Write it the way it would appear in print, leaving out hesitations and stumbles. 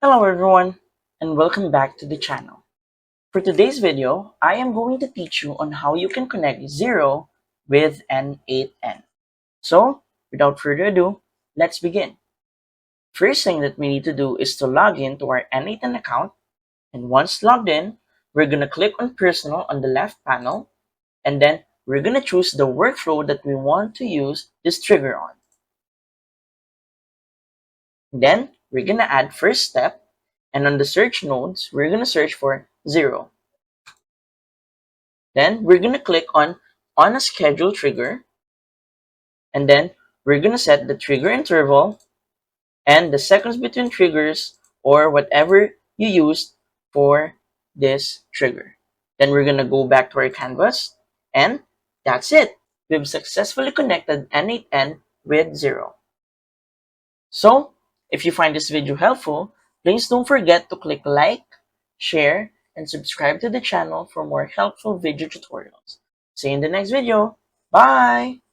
Hello everyone, and welcome back to the channel. For today's video, I am going to teach you on how you can connect Xero with N8N. So, without further ado, let's begin. First thing that we need to do is to log in to our N8N account, and once logged in, we're going to click on Personal on the left panel, and then we're going to choose the workflow that we want to use this trigger on. Then, we're going to add first step, and on the search nodes, we're going to search for Xero. Then we're going to click on a schedule trigger, and then we're going to set the trigger interval and the seconds between triggers or whatever you used for this trigger. Then we're going to go back to our canvas, and that's it. We've successfully connected N8N with Xero. So, if you find this video helpful, please don't forget to click like, share, and subscribe to the channel for more helpful video tutorials. See you in the next video. Bye!